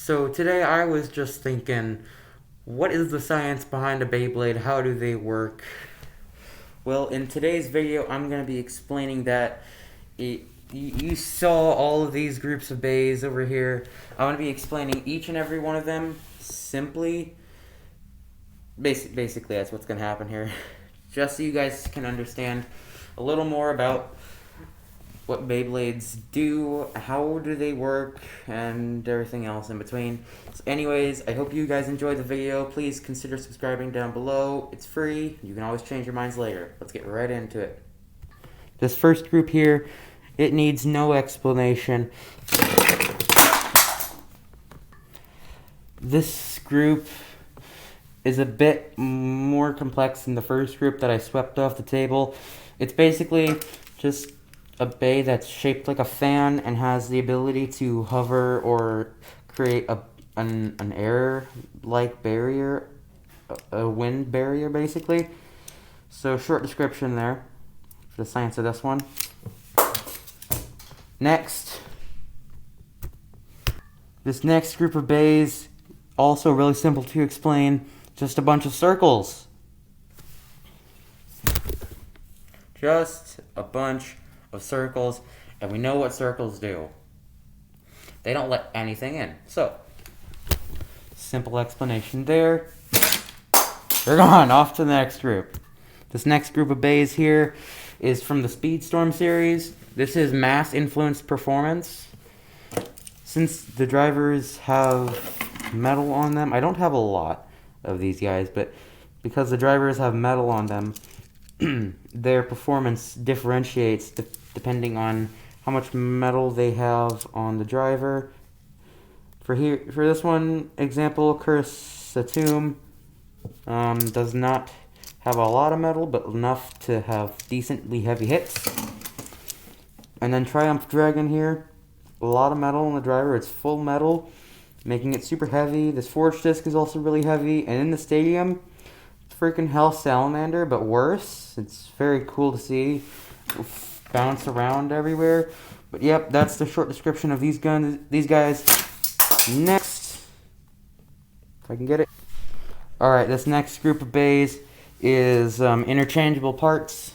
So today I was just thinking, what is the science behind a Beyblade? How do they work? Well, in today's video, I'm going to be explaining that you saw all of these groups of bays over here. I'm going to be explaining each and every one of them simply. Basically, that's what's going to happen here. Just so you guys can understand a little more about what Beyblades do, how do they work, and everything else in between. So anyways, I hope you guys enjoyed the video. Please consider subscribing down below. It's free. You can always change your minds later. Let's get right into it. This first group here, it needs no explanation. This group is a bit more complex than the first group that I swept off the table. It's basically just a bay that's shaped like a fan and has the ability to hover or create an air-like barrier, a wind barrier, basically. So short description there for the science of this one. Next, this next group of bays, also really simple to explain, just a bunch of circles. Just a bunch of circles, and we know what circles do. They don't let anything in. So, simple explanation there. They're gone. Off to the next group. This next group of bays here is from the Speedstorm series. This is mass influenced performance. Since the drivers have metal on them, I don't have a lot of these guys, but because the drivers have metal on them, their performance differentiates depending on how much metal they have on the driver. For this one example, Curse Satum does not have a lot of metal, but enough to have decently heavy hits. And then Triumph Dragon here, a lot of metal on the driver. It's full metal, making it super heavy. This Forge Disc is also really heavy, and in the stadium, freaking Hell Salamander, but worse. It's very cool to see. Bounce around everywhere. But yep, that's the short description of these guys. Next, if I can get it. Alright, this next group of bays is interchangeable parts.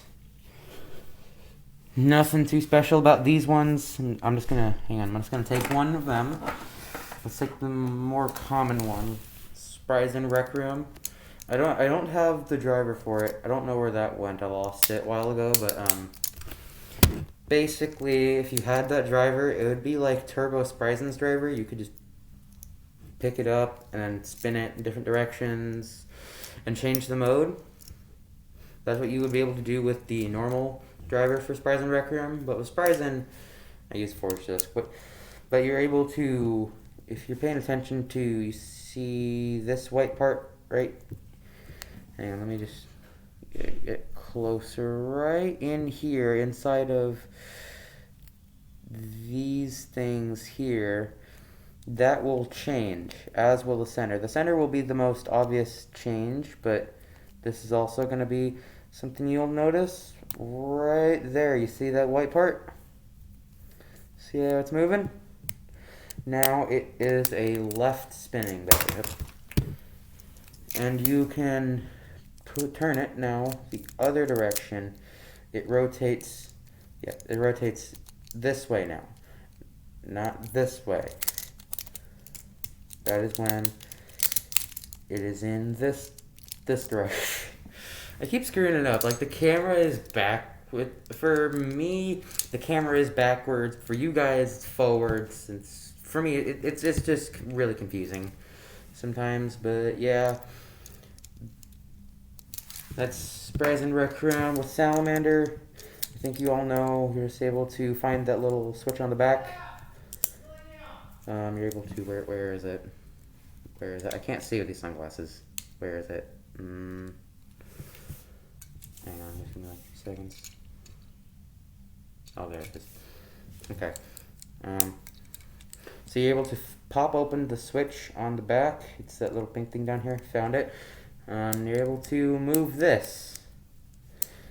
Nothing too special about these ones. I'm just gonna take one of them. Let's take the more common one. Spryzen Rec Room. I don't have the driver for it. I don't know where that went. I lost it a while ago, but basically, if you had that driver, it would be like Turbo Spryzen's driver. You could just pick it up and then spin it in different directions and change the mode. That's what you would be able to do with the normal driver for Spryzen Rec Room. But with Spryzen, I use Forge Disc. But you're able to, if you're paying attention to, you see this white part, right? Hang on, let me just get closer. Right in here, inside of these things here, that will change, as will the center. The center will be the most obvious change, but this is also going to be something you'll notice right there. You see that white part? See how it's moving? Now it is a left spinning bay. And you can turn it now the other direction. It rotates, it rotates this way now, not this way. That is when it is in this direction. I keep screwing it up. Like, the camera is back. For me, the camera is backwards. For you guys, it's forwards. For me, it's just really confusing sometimes. But yeah, that's Spryzen Rec Room with Salamander. I think you all know you're just able to find that little switch on the back. You're able to, where is it? Where is it? I can't see with these sunglasses. Where is it? Hang on, just give me like 2 seconds. Oh, there it is. Okay. So you're able to pop open the switch on the back. It's that little pink thing down here. Found it. You're able to move this.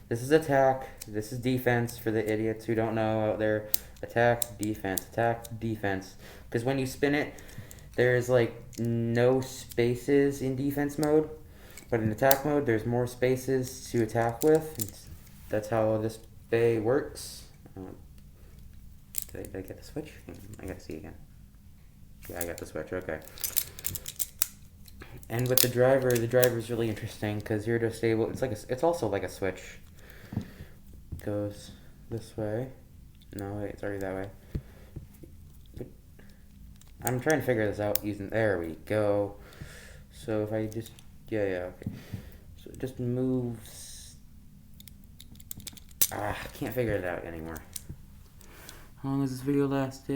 This is attack. This is defense for the idiots who don't know out there. Attack, defense, attack, defense. Because when you spin it, there's like no spaces in defense mode, but in attack mode there's more spaces to attack with. That's how this bay works. Did I get the switch? I gotta see again. Yeah, I got the switch. Okay. And with the driver is really interesting because you're just able. It's also like a switch. It goes this way. No, wait, it's already that way. I'm trying to figure this out using. There we go. So if I just okay. So it just moves. I can't figure it out anymore. How long has this video lasted?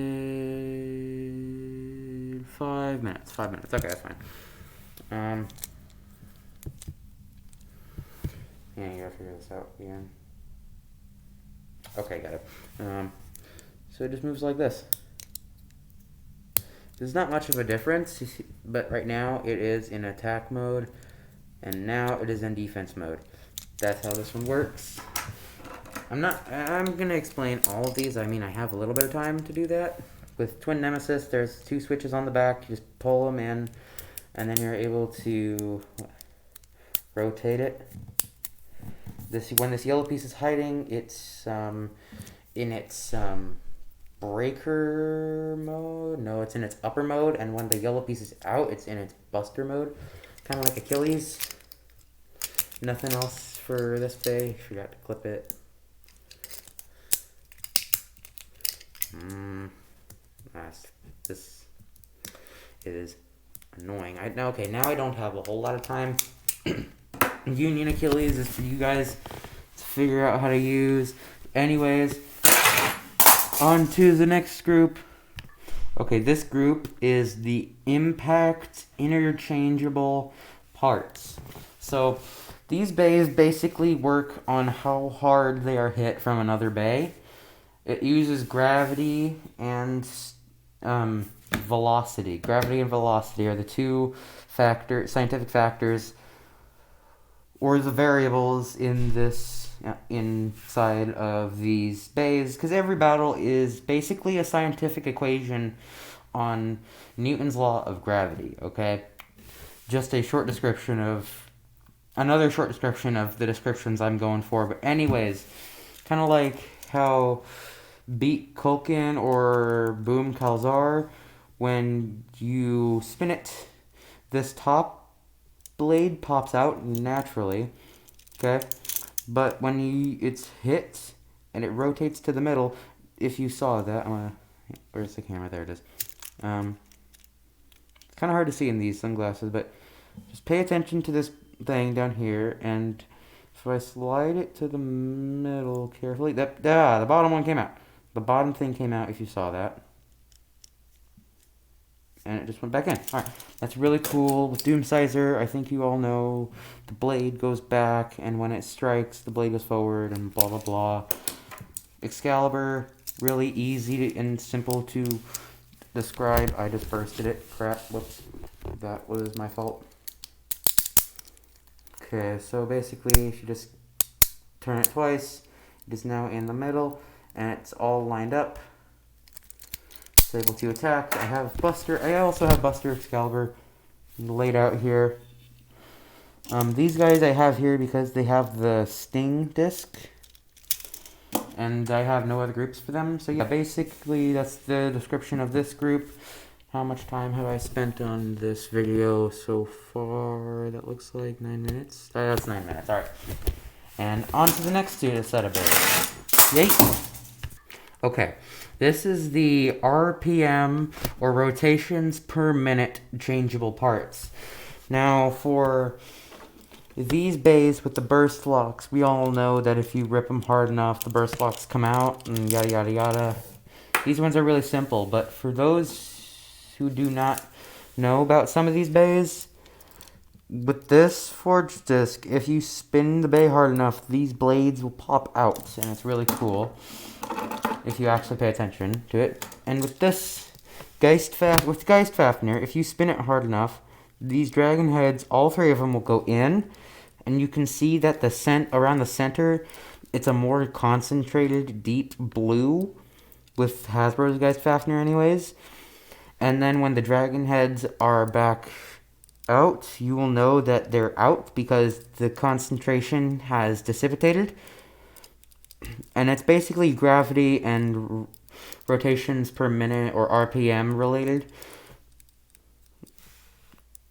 5 minutes. 5 minutes. Okay, that's fine. Yeah, you gotta figure this out again. Okay, got it. So it just moves like this. There's not much of a difference, but right now it is in attack mode, and now it is in defense mode. That's how this one works. I'm gonna explain all of these. I mean, I have a little bit of time to do that. With Twin Nemesis, there's 2 switches on the back. You just pull them in, and then you're able to rotate it. When this yellow piece is hiding, it's in its breaker mode. No, it's in its upper mode, and when the yellow piece is out, it's in its buster mode. Kind of like Achilles. Nothing else for this bay. Forgot to clip it. This is annoying. Okay, now I don't have a whole lot of time. Union Achilles is for you guys to figure out how to use. Anyways, on to the next group. Okay, this group is the impact interchangeable parts. So these bays basically work on how hard they are hit from another bay. It uses gravity and velocity. Gravity and velocity are the 2 scientific factors, or the variables in this inside of these bays, because every battle is basically a scientific equation on Newton's law of gravity. Okay, just another short description of the descriptions I'm going for. But anyways, kind of like how Beat Kulkin or Boom Kalzar, when you spin it, this top blade pops out naturally, okay? But when it's hit and it rotates to the middle, if you saw that, where's the camera? There it is. It's kind of hard to see in these sunglasses, but just pay attention to this thing down here, and if I slide it to the middle carefully, the bottom one came out. The bottom thing came out, if you saw that. And it just went back in. Alright, that's really cool. With Doomsizer, I think you all know the blade goes back, and when it strikes, the blade goes forward, and blah blah blah. Excalibur, really easy and simple to describe. I just bursted it. Crap, whoops. That was my fault. Okay, so basically, if you just turn it twice, it is now in the middle, and it's all lined up. It's able to attack. I also have Buster Excalibur laid out here. These guys I have here because they have the Sting disc, and I have no other groups for them. So yeah, basically that's the description of this group. How much time have I spent on this video so far? That looks like 9 minutes. That's 9 minutes. Alright. And on to the next set of bears. Yay! Okay. This is the RPM, or rotations per minute, changeable parts. Now, for these bays with the burst locks, we all know that if you rip them hard enough, the burst locks come out, and yada yada yada. These ones are really simple, but for those who do not know about some of these bays, with this forged disc, if you spin the bay hard enough, these blades will pop out, and it's really cool if you actually pay attention to it. And with this Geistfafnir, if you spin it hard enough, these dragon heads, all 3 of them will go in, and you can see that around the center, it's a more concentrated, deep blue with Hasbro's Geistfafnir anyways. And then when the dragon heads are back out, you will know that they're out because the concentration has dissipated. And it's basically gravity and rotations per minute or RPM related.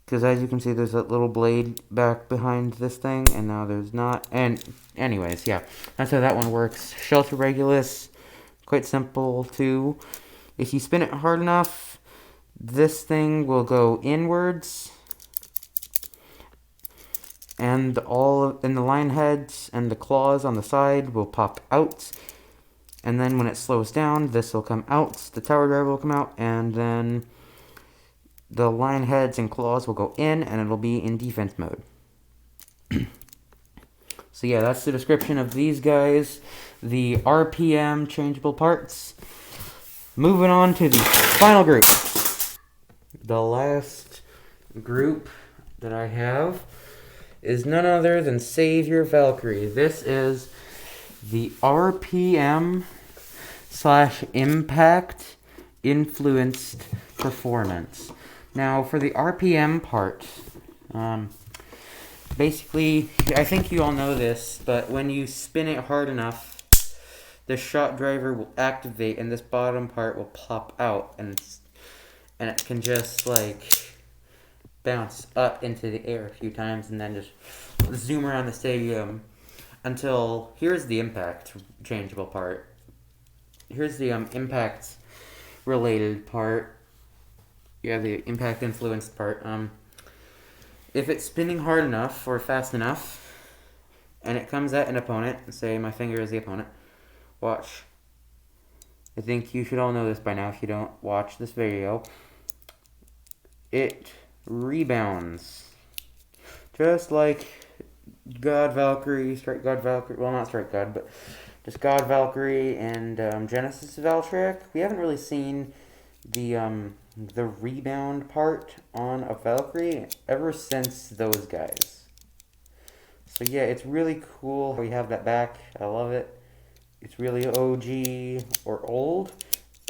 Because as you can see, there's that little blade back behind this thing, and now there's not. And anyways, yeah, that's how that one works. Shelter Regulus, quite simple too. If you spin it hard enough, this thing will go inwards, and the line heads and the claws on the side will pop out. And then when it slows down, this will come out, the tower driver will come out, and then the line heads and claws will go in, and it'll be in defense mode. So yeah, that's the description of these guys, the RPM changeable parts. Moving on to the final group. The last group that I have is none other than Savior Valkyrie. This is the RPM / impact influenced performance. Now, for the RPM part, basically, I think you all know this, but when you spin it hard enough, the shot driver will activate, and this bottom part will pop out, and it can just like bounce up into the air a few times, and then just zoom around the stadium until here's the impact changeable part. Here's the impact related part. Yeah, the impact influenced part. If it's spinning hard enough or fast enough, and it comes at an opponent, say my finger is the opponent, watch. I think you should all know this by now if you don't watch this video. It rebounds. Just like God Valkyrie, Strike God Valkyrie, well not Strike God, but just God Valkyrie and Genesis Valtryek. We haven't really seen the rebound part on a Valkyrie ever since those guys. So yeah, it's really cool how we have that back. I love it. It's really OG or old.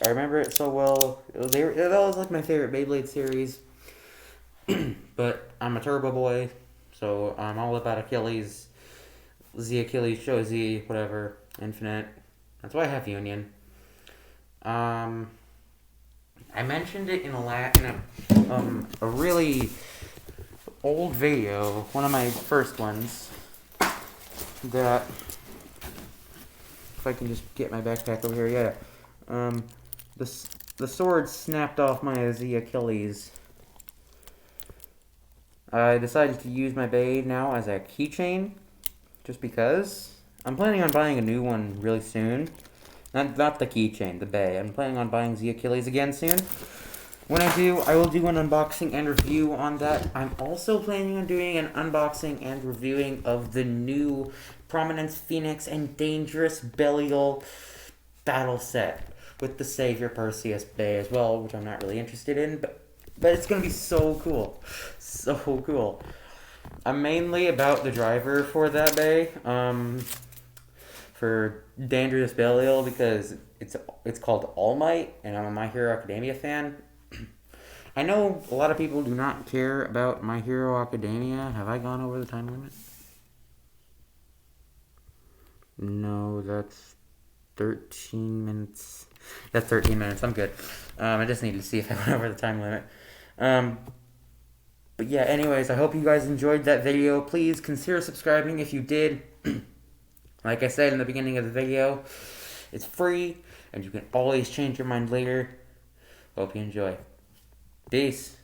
I remember it so well. That was like my favorite Beyblade series. But I'm a Turbo Boy, so I'm all about Achilles. Z Achilles, Show Z, whatever, Infinite. That's why I have Union. I mentioned it in a really old video, one of my first ones, that, if I can just get my backpack over here, yeah. The sword snapped off my Z Achilles. I decided to use my Bay now as a keychain, just because. I'm planning on buying a new one really soon. Not the keychain, the Bay. I'm planning on buying Z Achilles again soon. When I do, I will do an unboxing and review on that. I'm also planning on doing an unboxing and reviewing of the new Prominence Phoenix and Dangerous Belial battle set with the Savior Perseus Bay as well, which I'm not really interested in, but it's going to be so cool. So cool. I'm mainly about the driver for that Bay, for Dangerous Belial, because it's called All Might, and I'm a My Hero Academia fan. I know a lot of people do not care about My Hero Academia. Have I gone over the time limit? No, that's 13 minutes. That's 13 minutes. I'm good. I just need to see if I went over the time limit. But yeah, anyways, I hope you guys enjoyed that video. Please consider subscribing if you did. Like I said in the beginning of the video, it's free, and you can always change your mind later. Hope you enjoy. Peace.